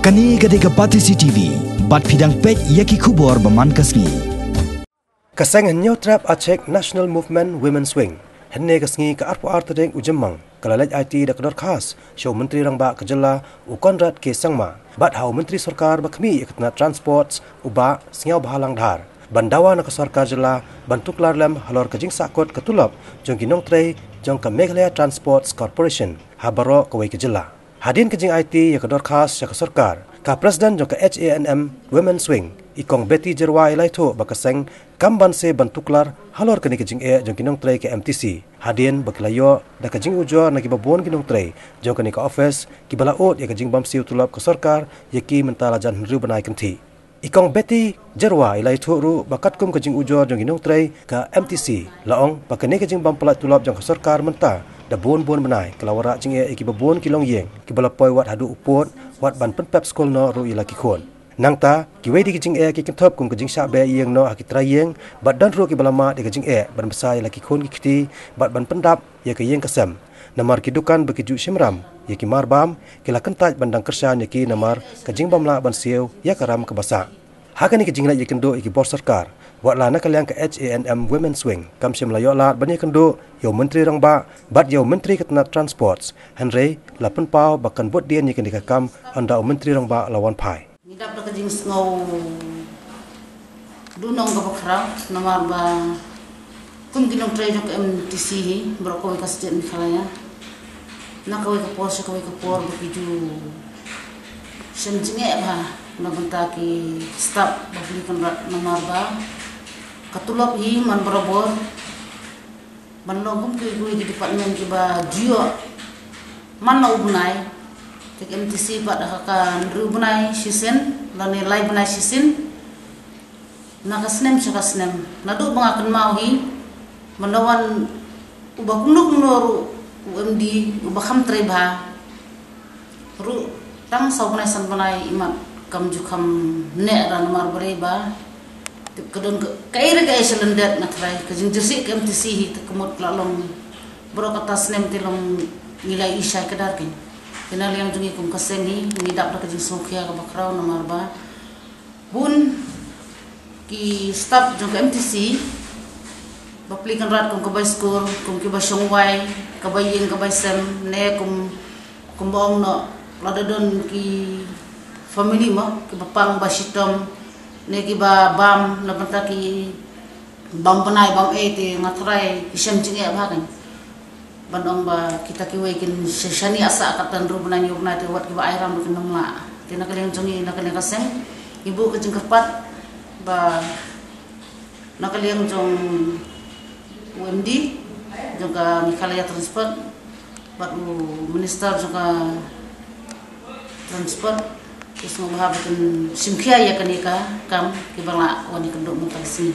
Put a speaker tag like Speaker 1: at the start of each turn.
Speaker 1: Kani gade kapati CCTV, bat pidang pek yaki kubor baman kasngi.
Speaker 2: Kasang Nongtrei acek National Movement Women's Wing. Henne kasngi ke arpo artadeng ujemang. Kalalaj IT da kedor khas. Show Menteri Rangba Kejela Ukonrat ke Sangma. Bat hau Menteri Sarkar bakmi ikutna transports uba singaw bahalang dhar. Bandawa na Sarkar Jela ban Tuklar Khlem halor kajing sakot ke Tulop jong Nongtrei jong ke Meghalaya Transports Corporation habaro kawai Kejela. Hadin kajing IT ya kedor khas ya ke Sarkar. Ka Presiden jong ke Hanm Women's Wing ikong Betty Jerwa ilaito bakaseng kamban se ban Tuklar halor kani kajing jong Nongtrei ke MTC. Hadin bakilayo da kajing ujo na kibabon Nongtrei jong kani ka office kibalaot ya kajing bamsiu Tulop ke Sarkar yaki mentala jan ru Bnai kanti. Ikong Betty Jerwa ilaito ru bakat kum kajing ujo jong Nongtrei ke MTC laong bakani kajing bampelat Tulop jong ke Sarkar menta da bon Bnai kelawara jing iki babon kilong yeng kibalapoi wat hadu upot wat ban penpep skol no ru ilaki khon nangta kiwei di kajing ki kentop kum kajing sha be yeng no akitra yeng bat dan ru kibalama di kajing ban besai ilaki khon kiti bat ban pendap ya ke yeng kasam namar kidukan bekiju simram ya ki marbam kila kentaj bandang kersan ya ki namar kajing bamla ban sieu ya karam ke basa hakani kajing la yakendo iki bor sarkar wat la na kalyang ke Hanm Women's Wing kam sim layo lat bani kendo yo Menteri Rangba bat yo Menteri Ketna Transports Henry lapen pau bakan bot dian yikan dikakam anda Menteri Rangba lawan pai
Speaker 3: ngidap da kajing ngau dunong ka bakrang namar ba kum ginong tray jok MTC hi broko ka sjen khalaya na kawai ka pos kawai ka por bikiju senjinge ba na banta ki stop bakli kan namar ba Tulop hi man berabor man logum ke gue di departemen ke ba jio man na Bnai ke MTC pada kan ru Bnai sisen la nilai Bnai sisen na kasnem sakasnem na do bangakan mau hi mandawan ubah kunuk noru UMD ubah kham Nongtrei ba ru tang sau Bnai san Bnai imat kam jukam ne ran mar bereba kadon kaira ka selendat Nongtrei kajing jersik ke MTC hi tekemut lalong berok atas nem tilong nilai isai kedar kin kenal yang jungi kum kasengi ngidap da kajing sokhia ka bakraw na marba bun ki staf jong ke MTC baplikan rat kum kabay skor kum ki basongwai kabay yeng kabay sem ne kum bong no ladadon ki family mo ki bapang basitom negi ba bam na banta ki bam Bnai bam te Nongtrei isem jinge ba kan bandong ba kita ki wekin sesani asa akatan ru Bnai te wat ki ba airam kin nongla tina kaleng jongi na kaleng kasem ibu kajing kepat ba na kaleng jong UMD juga Meghalaya Transport bat minister juga transport Terus mengabarkan simkia ya kanika kam kibala wani kenduk mutasi.